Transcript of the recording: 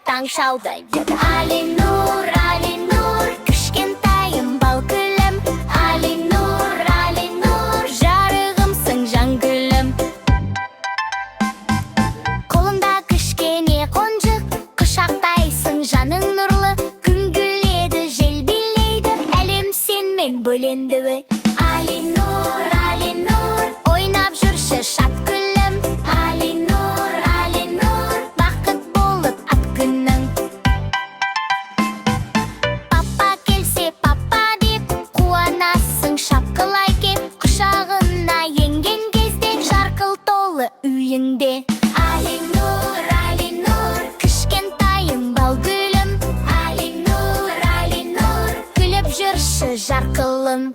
таң шалды. Алинур, Алинур, кішкентайым бал гүлім. Алинур, Алинур, жарығымсың жан гүлім. Қолыңда кішкене қонжық, құшақтайсың жаның нұрлы. Күн гүледі, жел билейді, әлем сенмен бөленді. Алинур, Алинур, ойнап жүрші шат гүлім. Алинур, Алинур, бақыт болып ат күнің. Папа келсе папа деп, қуанасың шапқылай кеп. Құшағына енген кезде жарқыл толы үйіңде. Алинур, Алинур, кішкентайым бал гүлім. Алинур, Алинур, күліп жүрші жарқылым.